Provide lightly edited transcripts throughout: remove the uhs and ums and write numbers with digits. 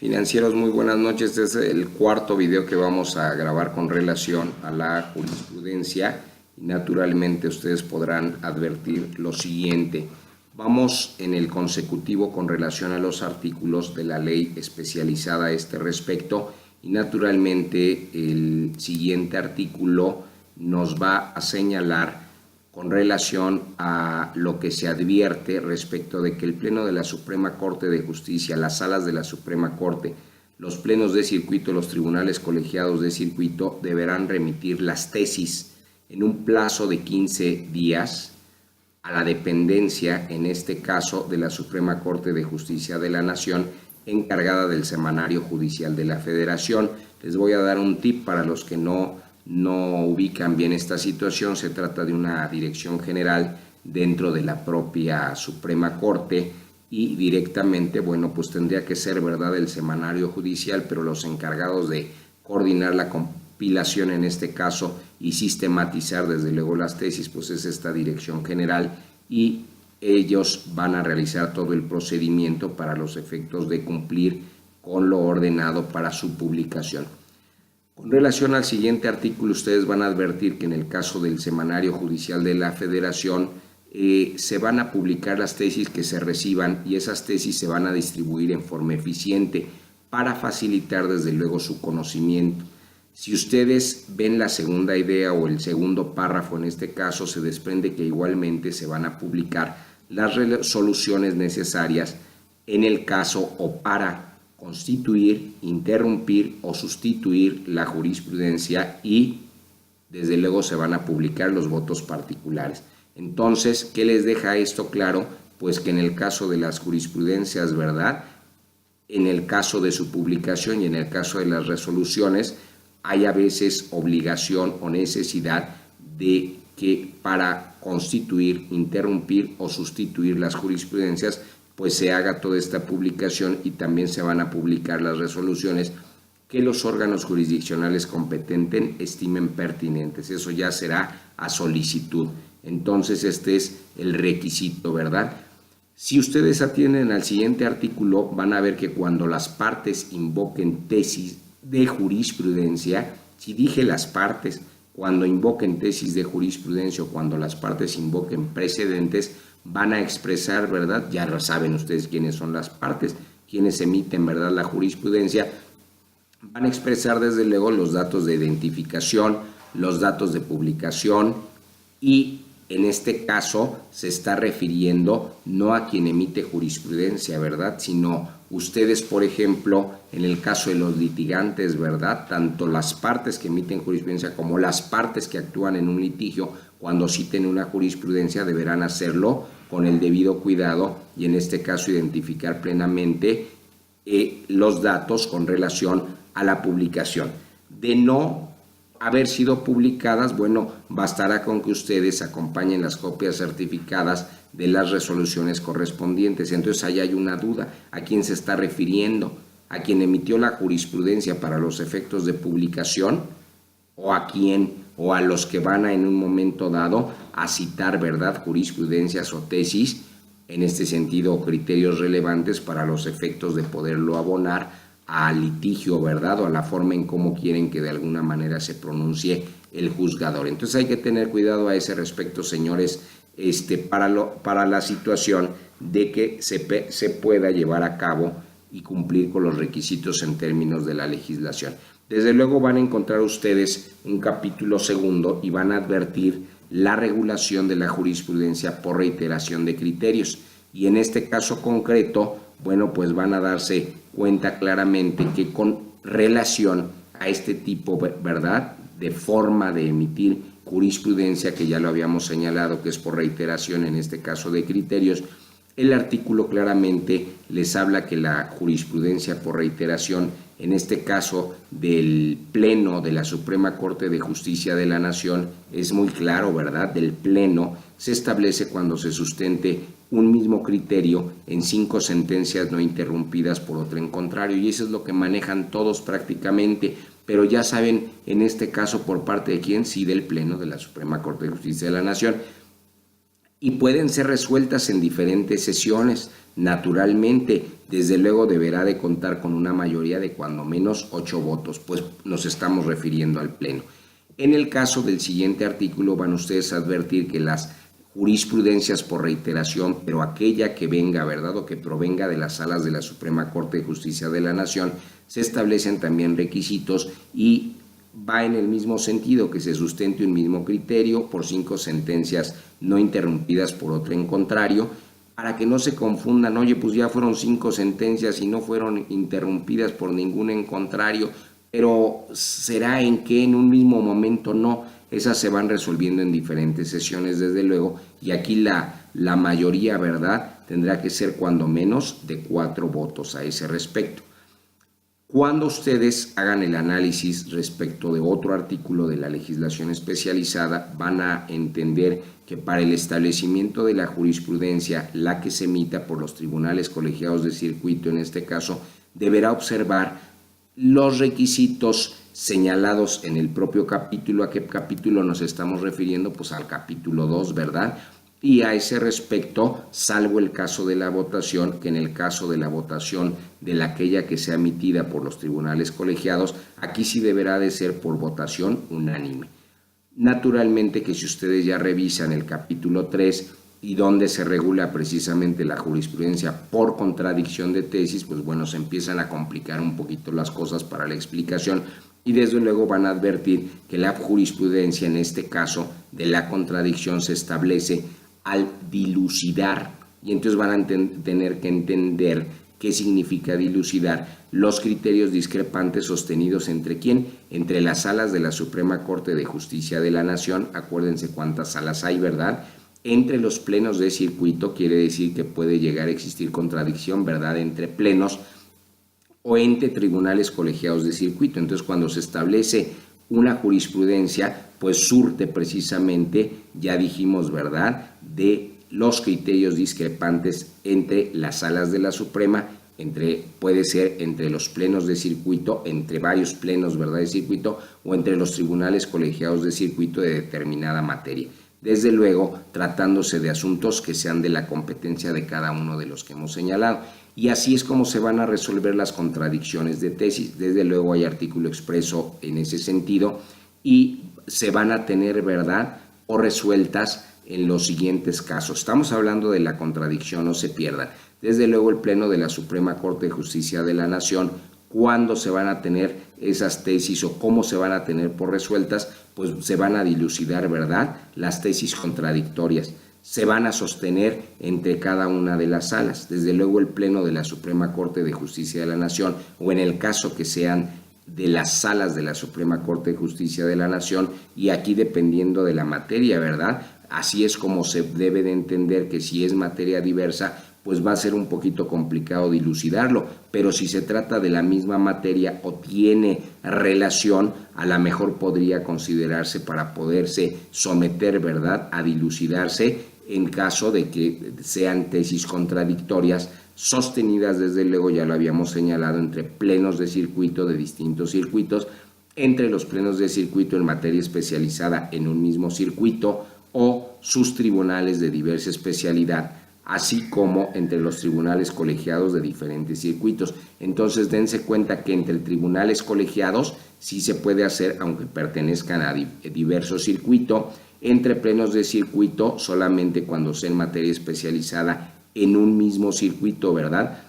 Financieros, muy buenas noches. Este es el cuarto video que vamos a grabar con relación a la jurisprudencia y naturalmente ustedes podrán advertir lo siguiente. Vamos en el consecutivo con relación a los artículos de la ley especializada a este respecto y naturalmente el siguiente artículo nos va a señalar con relación a lo que se advierte respecto de que el Pleno de la Suprema Corte de Justicia, las salas de la Suprema Corte, los plenos de circuito, los tribunales colegiados de circuito deberán remitir las tesis en un plazo de 15 días a la dependencia, en este caso de la Suprema Corte de Justicia de la Nación, encargada del Semanario Judicial de la Federación. Les voy a dar un tip para los que no ubican bien esta situación. Se trata de una dirección general dentro de la propia Suprema Corte y directamente, bueno, pues tendría que ser, ¿verdad?, el semanario judicial, pero los encargados de coordinar la compilación en este caso y sistematizar desde luego las tesis, pues es esta dirección general y ellos van a realizar todo el procedimiento para los efectos de cumplir con lo ordenado para su publicación. Con relación al siguiente artículo, ustedes van a advertir que en el caso del Semanario Judicial de la Federación se van a publicar las tesis que se reciban y esas tesis se van a distribuir en forma eficiente para facilitar desde luego su conocimiento. Si ustedes ven la segunda idea o el segundo párrafo en este caso, se desprende que igualmente se van a publicar las resoluciones necesarias en el caso o para constituir, interrumpir o sustituir la jurisprudencia y desde luego se van a publicar los votos particulares. Entonces, ¿qué les deja esto claro? Pues que en el caso de las jurisprudencias, ¿verdad?, en el caso de su publicación y en el caso de las resoluciones, hay a veces obligación o necesidad de que para constituir, interrumpir o sustituir las jurisprudencias pues se haga toda esta publicación y también se van a publicar las resoluciones que los órganos jurisdiccionales competentes estimen pertinentes. Eso ya será a solicitud. Entonces este es el requisito, ¿verdad? Si ustedes atienden al siguiente artículo, van a ver que cuando las partes invoquen tesis de jurisprudencia, si dije las partes, cuando invoquen tesis de jurisprudencia o cuando las partes invoquen precedentes, van a expresar, ¿verdad? Ya lo saben ustedes quiénes son las partes, quienes emiten, ¿verdad?, la jurisprudencia. Van a expresar desde luego los datos de identificación, los datos de publicación y en este caso se está refiriendo no a quien emite jurisprudencia, ¿verdad?, sino ustedes, por ejemplo, en el caso de los litigantes, ¿verdad?, tanto las partes que emiten jurisprudencia como las partes que actúan en un litigio, cuando citen una jurisprudencia deberán hacerlo con el debido cuidado y en este caso identificar plenamente los datos con relación a la publicación. De no haber sido publicadas, bueno, bastará con que ustedes acompañen las copias certificadas de las resoluciones correspondientes. Entonces ahí hay una duda, ¿a quién se está refiriendo? ¿A quien emitió la jurisprudencia para los efectos de publicación? ¿O a quién? ¿O a los que van a en un momento dado a citar, ¿verdad?, jurisprudencias o tesis, en este sentido criterios relevantes para los efectos de poderlo abonar al litigio, ¿verdad?, o a la forma en cómo quieren que de alguna manera se pronuncie el juzgador? Entonces hay que tener cuidado a ese respecto, señores, para la situación de que se pueda llevar a cabo y cumplir con los requisitos en términos de la legislación. Desde luego van a encontrar ustedes un capítulo segundo y van a advertir la regulación de la jurisprudencia por reiteración de criterios. Y en este caso concreto, bueno, pues van a darse cuenta claramente que con relación a este tipo, ¿verdad?, de forma de emitir jurisprudencia, que ya lo habíamos señalado que es por reiteración en este caso de criterios, el artículo claramente les habla que la jurisprudencia por reiteración, en este caso del Pleno de la Suprema Corte de Justicia de la Nación, es muy claro, ¿verdad? Del Pleno se establece cuando se sustente un mismo criterio en 5 sentencias no interrumpidas por otro en contrario, y eso es lo que manejan todos prácticamente, pero ya saben, en este caso, ¿por parte de quién? Sí, del Pleno de la Suprema Corte de Justicia de la Nación. Y pueden ser resueltas en diferentes sesiones, Naturalmente, desde luego deberá de contar con una mayoría de cuando menos 8 votos, pues nos estamos refiriendo al Pleno. En el caso del siguiente artículo van ustedes a advertir que las jurisprudencias por reiteración, pero aquella que venga, ¿verdad?, o que provenga de las salas de la Suprema Corte de Justicia de la Nación, se establecen también requisitos y va en el mismo sentido, que se sustente un mismo criterio por 5 sentencias no interrumpidas por otra en contrario, para que no se confundan, oye, pues ya fueron 5 sentencias y no fueron interrumpidas por ninguna en contrario, pero ¿será en que en un mismo momento? No, esas se van resolviendo en diferentes sesiones, desde luego, y aquí la mayoría, ¿verdad?, tendrá que ser cuando menos de 4 votos a ese respecto. Cuando ustedes hagan el análisis respecto de otro artículo de la legislación especializada, van a entender que para el establecimiento de la jurisprudencia, la que se emita por los tribunales colegiados de circuito, en este caso, deberá observar los requisitos señalados en el propio capítulo. ¿A qué capítulo nos estamos refiriendo? Pues al capítulo 2, ¿verdad? Y a ese respecto, salvo el caso de la votación, que en el caso de la votación de aquella que sea emitida por los tribunales colegiados, aquí sí deberá de ser por votación unánime. Naturalmente que si ustedes ya revisan el capítulo 3 y donde se regula precisamente la jurisprudencia por contradicción de tesis, pues bueno, se empiezan a complicar un poquito las cosas para la explicación y desde luego van a advertir que la jurisprudencia en este caso de la contradicción se establece al dilucidar, y entonces van a tener que entender qué significa dilucidar los criterios discrepantes sostenidos entre quién, entre las salas de la Suprema Corte de Justicia de la Nación, acuérdense cuántas salas hay, ¿verdad?, entre los plenos de circuito, quiere decir que puede llegar a existir contradicción, ¿verdad?, entre plenos, o entre tribunales colegiados de circuito. Entonces, cuando se establece una jurisprudencia, pues surte precisamente, ya dijimos, ¿verdad?, de los criterios discrepantes entre las salas de la Suprema, puede ser entre los plenos de circuito, entre varios plenos, ¿verdad?, de circuito, o entre los tribunales colegiados de circuito de determinada materia. Desde luego, tratándose de asuntos que sean de la competencia de cada uno de los que hemos señalado. Y así es como se van a resolver las contradicciones de tesis. Desde luego hay artículo expreso en ese sentido y se van a tener, ¿verdad?, o resueltas en los siguientes casos. Estamos hablando de la contradicción, no se pierdan. Desde luego el Pleno de la Suprema Corte de Justicia de la Nación, cuándo se van a tener esas tesis o cómo se van a tener por resueltas, pues se van a dilucidar, ¿verdad?, las tesis contradictorias. Se van a sostener entre cada una de las salas. Desde luego el Pleno de la Suprema Corte de Justicia de la Nación, o en el caso que sean de las salas de la Suprema Corte de Justicia de la Nación, y aquí dependiendo de la materia, ¿verdad?, así es como se debe de entender que si es materia diversa, pues va a ser un poquito complicado dilucidarlo, pero si se trata de la misma materia o tiene relación, a lo mejor podría considerarse para poderse someter, ¿verdad?, a dilucidarse en caso de que sean tesis contradictorias sostenidas, desde luego ya lo habíamos señalado, entre plenos de circuito de distintos circuitos, entre los plenos de circuito en materia especializada en un mismo circuito o sus tribunales de diversa especialidad, así como entre los tribunales colegiados de diferentes circuitos. Entonces dense cuenta que entre tribunales colegiados sí se puede hacer, aunque pertenezcan a diversos circuitos, entre plenos de circuito solamente cuando sea en materia especializada en un mismo circuito, ¿verdad?,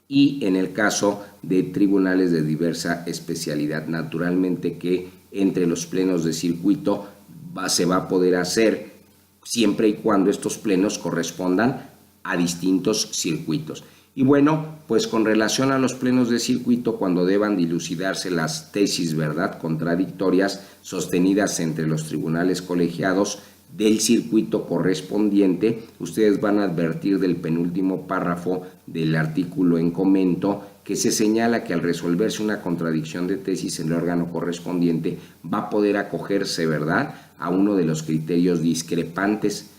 y en el caso de tribunales de diversa especialidad. Naturalmente que entre los plenos de circuito se va a poder hacer siempre y cuando estos plenos correspondan a distintos circuitos. Y bueno, pues con relación a los plenos de circuito, cuando deban dilucidarse las tesis, ¿verdad?, contradictorias sostenidas entre los tribunales colegiados del circuito correspondiente, ustedes van a advertir del penúltimo párrafo del artículo en comento que se señala que al resolverse una contradicción de tesis en el órgano correspondiente va a poder acogerse, ¿verdad?, a uno de los criterios discrepantes.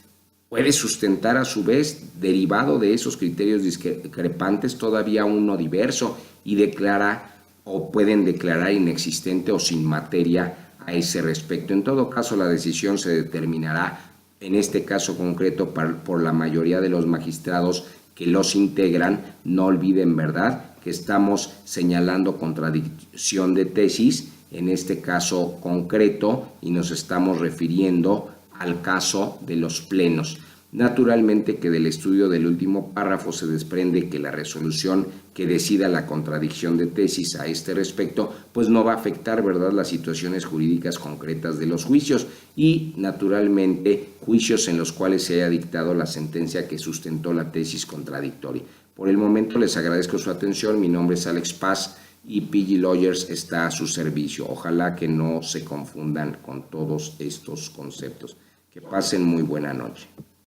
Puede sustentar a su vez, derivado de esos criterios discrepantes, todavía uno diverso y declara o pueden declarar inexistente o sin materia a ese respecto. En todo caso, la decisión se determinará, en este caso concreto, por la mayoría de los magistrados que los integran no olviden, ¿verdad?, que estamos señalando contradicción de tesis, en este caso concreto, y nos estamos refiriendo al caso de los plenos. Naturalmente que del estudio del último párrafo se desprende que la resolución que decida la contradicción de tesis a este respecto, pues no va a afectar, ¿verdad?, las situaciones jurídicas concretas de los juicios y, naturalmente, juicios en los cuales se haya dictado la sentencia que sustentó la tesis contradictoria. Por el momento les agradezco su atención. Mi nombre es Alex Paz y PG Lawyers está a su servicio. Ojalá que no se confundan con todos estos conceptos. Que pasen muy buena noche.